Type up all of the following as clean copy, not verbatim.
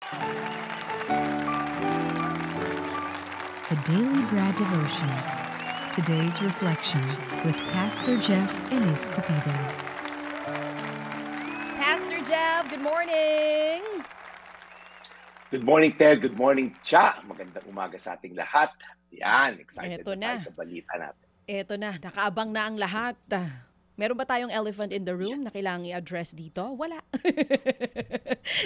The Daily Bread Devotions. Today's reflection with Pastor Jeff Elis Copides. Pastor Jeff, good morning! Good morning, Ted. Good morning, Cha. Magandang umaga sa ating lahat. Yan, excited Eto na na. tayo sa balita natin. Eto na, nakaabang na ang lahat. Meron ba tayong elephant in the room na kailangang i-address dito? Wala.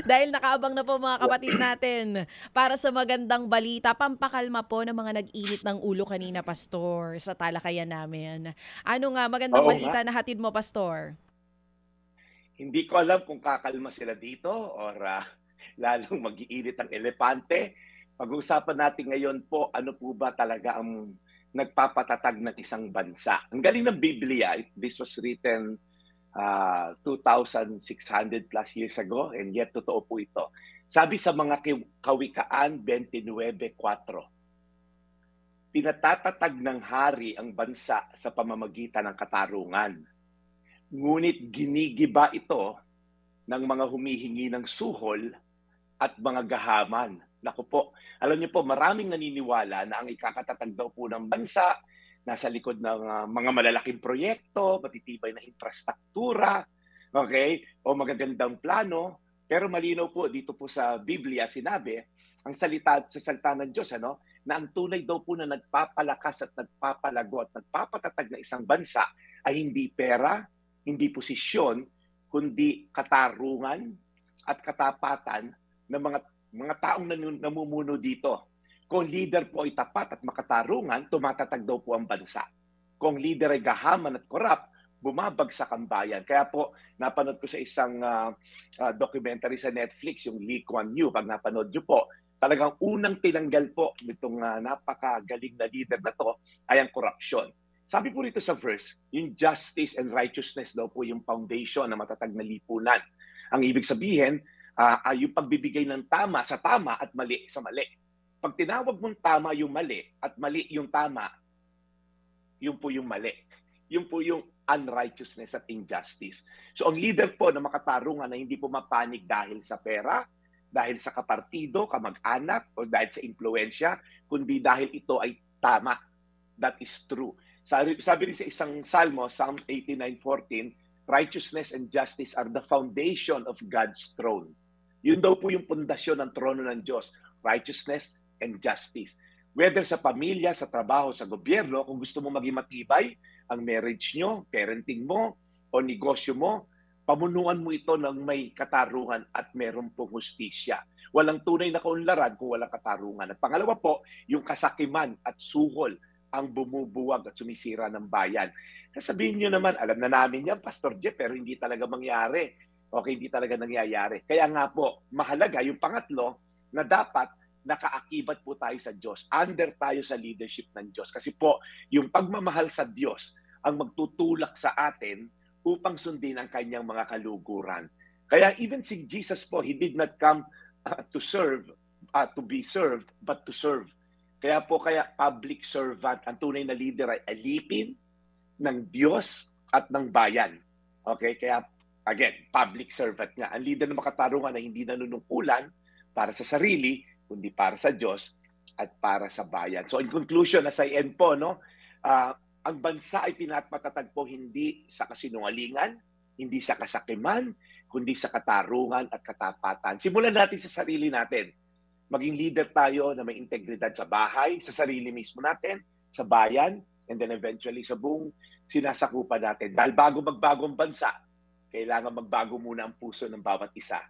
Dahil nakaabang na po mga kapatid natin para sa magandang balita, pampakalma po ng mga nag-init ng ulo kanina, Pastor, sa talakayan namin. Ano nga, magandang Oo balita nga. na hatid mo, Pastor? Hindi ko alam kung kakalma sila dito or lalong mag-iinit ang elepante. Pag-uusapan natin ngayon po, ano po ba talaga ang nagpapatatag ng isang bansa. Ang galing ng Biblia, this was written 2,600 plus years ago and yet totoo po ito. Sabi sa mga Kawikaan 29:4, pinatatatag ng hari ang bansa sa pamamagitan ng katarungan. Ngunit ginigiba ito ng mga humihingi ng suhol at mga gahaman. Naku po, alam niyo po, maraming naniniwala na ang ikakatatag daw po ng bansa nasa likod ng mga malalaking proyekto, matitibay na infrastruktura, okay, o magagandang plano. Pero malinaw po dito po sa Biblia sinabi, ang salita ng Diyos, na ang tunay daw po na nagpapalakas at nagpapalago at nagpapatatag ng isang bansa ay hindi pera, hindi posisyon, kundi katarungan at katapatan ng mga taong namumuno dito. Kung leader po ay tapat at makatarungan, tumatatag daw po ang bansa. Kung leader ay gahaman at korap, bumabagsak ang bayan. Kaya po, napanood ko sa isang documentary sa Netflix, yung Lee Kuan Yew, pag napanood nyo po, talagang unang tinanggal po nitong napakagaling na leader na to ay ang korupsyon. Sabi po rito sa verse, yung justice and righteousness daw po yung foundation na matatag na lipunan. Ang ibig sabihin, yung pagbibigay ng tama sa tama at mali sa mali. Pag tinawag mong tama yung mali at mali yung tama, yun po yung mali. Yun po yung unrighteousness at injustice. So ang leader po na makatarungan na hindi pumapanig dahil sa pera, dahil sa kapartido, kamag-anak, o dahil sa impluensya, kundi dahil ito ay tama. That is true. Sabi rin sa isang Salmo, Psalm 89:14, righteousness and justice are the foundation of God's throne. Yun daw po yung pundasyon ng trono ng Diyos, righteousness and justice. Whether sa pamilya, sa trabaho, sa gobyerno, kung gusto mo maging matibay, ang marriage nyo, parenting mo, o negosyo mo, pamunuan mo ito ng may katarungan at meron pong hustisya. Walang tunay na kaunlaran kung walang katarungan. At pangalawa po, yung kasakiman at suhol ang bumubuwag at sumisira ng bayan. Sasabihin nyo naman, alam na namin yan, Pastor Jeff, pero hindi talaga mangyari. Okay, hindi talaga nangyayari. Kaya nga po, mahalaga yung pangatlo na dapat nakaakibat po tayo sa Diyos. Under tayo sa leadership ng Diyos. Kasi po, yung pagmamahal sa Diyos ang magtutulak sa atin upang sundin ang kanyang mga kaluguran. Kaya even si Jesus po, He did not come to serve, to be served, but to serve. Kaya public servant, ang tunay na leader ay alipin ng Diyos at ng bayan. Okay, kaya again, public servant nga. Ang leader na makatarungan na hindi nanunungkulan para sa sarili, kundi para sa Diyos at para sa bayan. So in conclusion, as I end po, ang bansa ay pinatmatatag po hindi sa kasinungalingan, hindi sa kasakiman, kundi sa katarungan at katapatan. Simulan natin sa sarili natin. Maging leader tayo na may integridad sa bahay, sa sarili mismo natin, sa bayan, and then eventually sa buong sinasakupan natin. Dahil bago magbago ang bansa, kailangan magbago muna ang puso ng bawat isa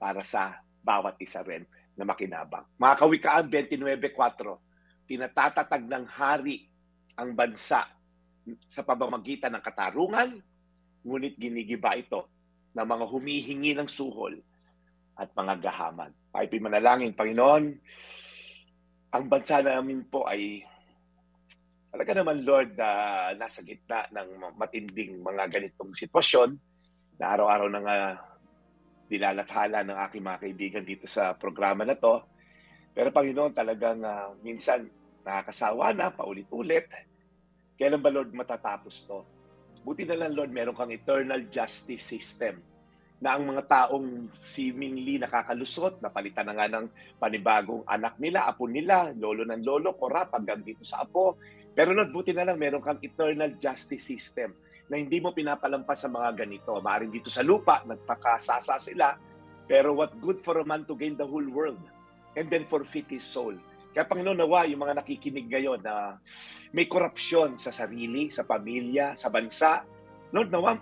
para sa bawat isa rin na makinabang. Mga Kawikaan 29:4, pinatatatag ng hari ang bansa sa pamamagitan ng katarungan, ngunit ginigiba ito ng mga humihingi ng suhol at mga gahaman. Tayo manalangin, Panginoon, ang bansa namin po ay talaga naman, Lord, nasa gitna ng matinding mga ganitong sitwasyon na araw-araw na nga nilalathala ng aking mga kaibigan dito sa programa na to. Pero Panginoon, talagang minsan nakakasawa na, paulit-ulit. Kailan ba, Lord, matatapos to? Buti na lang, Lord, meron kang eternal justice system na ang mga taong seemingly nakakalusot, napalitan na nga ng panibagong anak nila, apo nila, lolo ng lolo, korap, hanggang dito sa apo. Pero Lord, buti na lang meron kang eternal justice system na hindi mo pinapalampas sa mga ganito. Maaaring dito sa lupa, nagpakasasa sila, pero what good for a man to gain the whole world and then forfeit his soul. Kaya Panginoon, nawa yung mga nakikinig ngayon na may korupsyon sa sarili, sa pamilya, sa bansa. Lord, nawa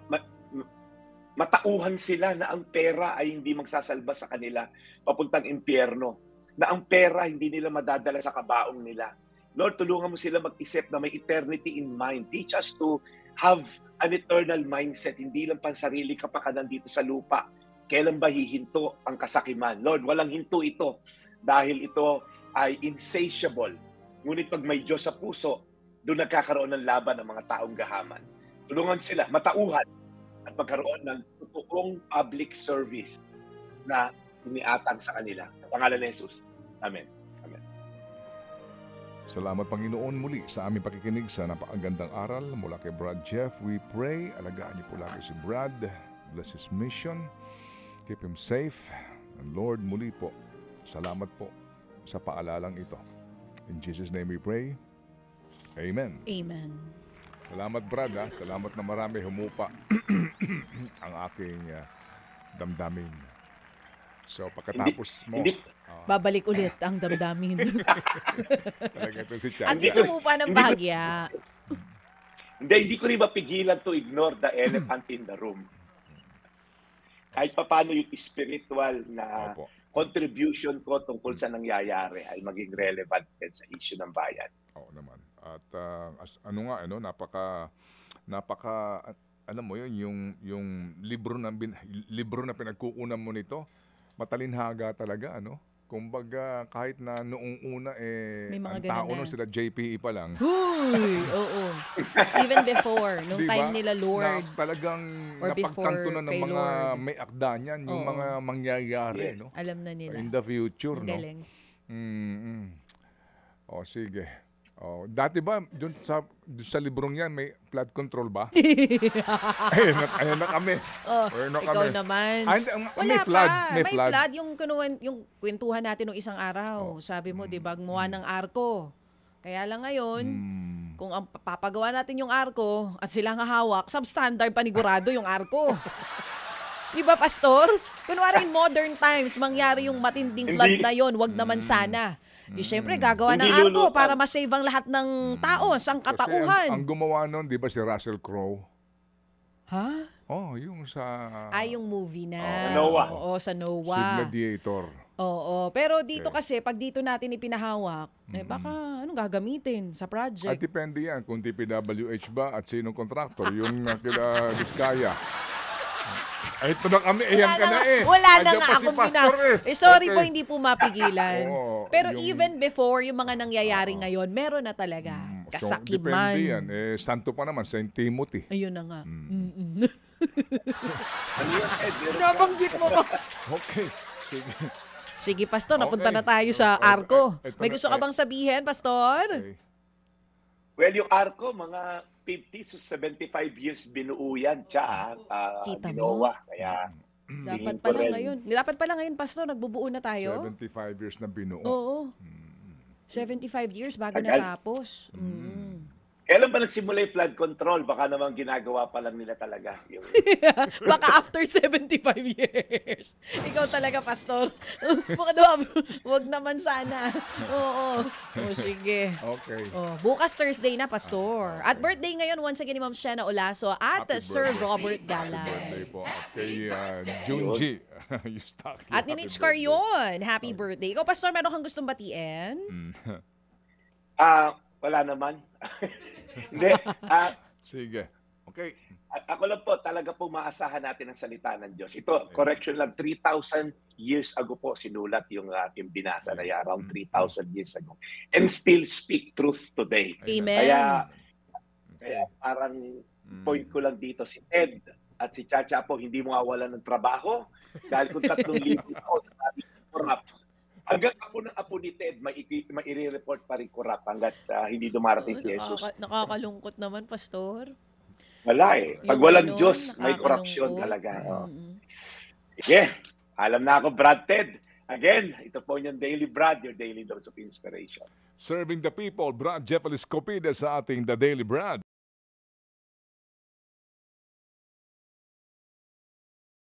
matauhan sila na ang pera ay hindi magsasalba sa kanila papuntang impyerno. Na ang pera hindi nila madadala sa kabaong nila. Lord, tulungan mo sila mag-isip na may eternity in mind. Teach us to have an eternal mindset, hindi lang pansarili kapakanan dito sa lupa. Kailan ba hihinto ang kasakiman? Lord, walang hinto ito dahil ito ay insatiable. Ngunit pag may Diyos sa puso, doon nagkakaroon ng laban ng mga taong gahaman. Tulungan sila, matauhan, at magkaroon ng totoong public service na iniatang sa kanila. Sa pangalan ni Jesus. Amen. Amen. Salamat Panginoon muli sa aming pakikinig sa napakagandang aral mula kay Brad Jeff. We pray, alagaan niyo po lagi si Brad. Bless his mission. Keep him safe. And Lord, muli po, salamat po sa paalalang ito. In Jesus' name we pray. Amen. Amen. Salamat Brad ha. Salamat na marami humupa ang aking damdamin. So pagkatapos mo, Babalik ulit ang damdamin. talaga ito si At Chan. least humupa ng bahagya. Hindi ko rin mapigilan to ignore the elephant in the room. Kahit paano yung spiritual na Opo. contribution ko tungkol sa nangyayari ay maging relevant din sa issue ng bayan. Oo naman. At napaka alam mo yun, yung libro na pinagkukunan mo nito, matalinhaga talaga, ano? Kumbaga, kahit na noong una, May mga ang tao ganun nun na. sila JPE pa lang. Uy, oo. Even before, nung Di time ba? nila Lord. Na talagang Or napagtanto before na ng kay mga Lord. may akda niyan, yung Oo. mga mangyayari, Yes. no? Alam na nila. In the future, Ang no? galing. O, sige. O, dati ba, dun sa librong yan, may flood control ba? Ayun na kami. Oh, Ayun na ikaw kami. naman. May flood. May flood. Yung kwentuhan natin nung isang araw. Sabi mo, di ba, gumawa ng arko. Kaya lang ngayon, kung ang papagawa natin yung arko at sila nga hawak, substandard panigurado yung arko. Di ba, Pastor? Kunwari in modern times, mangyari yung matinding flood na yon, wag naman sana. Di syempre, gagawa ng Hindi arko lulutan. para ma-save ang lahat ng tao, sang Kasi katauhan. ang gumawa nun, di ba si Russell Crowe? Ha? Oh, yung sa Yung movie na. Noah. Oo, sa si Noah. Gladiator. Oo. Pero dito kasi, pag dito natin ipinahawak, baka anong gagamitin sa At project? depende yan kung TPWH ba at sinong contractor. Yung kila Vizcaya. Ay, ito na kami. Ayan ka na eh. Wala na Andiyan nga pa si akong Pastor sorry Okay. po, hindi po mapigilan. Oo, Pero yung- even before, yung mga nangyayari ngayon, meron na talaga. So, Kasakiman. depende yan. Santo pa naman, Saint Timothy. Ayun na nga. Ano yun, Ed? Meron ka? Nabanggit mo ba? Okay. Sige. Sige, Pastor, napunta Okay. na tayo sa arko. Ito May na- gusto ka bang sabihin, Pastor? Okay. Well, yung arko, mga 50 to 75 years binuo yan siya, Kita mo? ginawa. Kaya, Dapat tingin ko pala rin. ngayon. Dapat pala ngayon, Pastor, nagbubuo na tayo. 75 years na binuo. Oo. 75 years bago Tagal. natapos. Kailan ba nagsimula yung flood control? Baka naman ginagawa pa lang nila talaga. Yung, Baka after 75 years. Ikaw talaga, Pastor. Baka daw, wag naman sana. Oo. O, sige. Okay. Oh, bukas Thursday na, Pastor. At birthday ngayon, once again, ni Ma'am Shena Olaso at Happy Sir birthday. Robert Happy Galan. birthday po. At kay Junji. Eustachio. At ni Happy Mitch birthday. Carrion, happy birthday. Ikaw, Pastor, meron kang gustong batiin? wala naman. Hindi. Sige. Okay. Ako lang po, talaga po maasahan natin ang salita ng Diyos. Ito, correction lang, 3,000 years ago po sinulat yung ating binasa na yan, around 3,000 years ago. And still speak truth today. Amen. Kaya parang point ko lang dito, si Ted at si Chacha po, hindi mo awalan ng trabaho dahil kung 3,000 taon, corrupt. Hanggang apo ni Ted, maire-report pa rin corrupt hanggat hindi dumarating si Jesus. Nakakalungkot naman, Pastor. Wala eh. Pag Yung walang ganun, Diyos, may nakakalungkot. korupsyon talaga. Mm-mm. Yeah, alam na ako, Brad Ted. Again, ito po yung Daily Brad, your daily dose of inspiration. Serving the people, Brad Jeff Escopida sa ating The Daily Brad.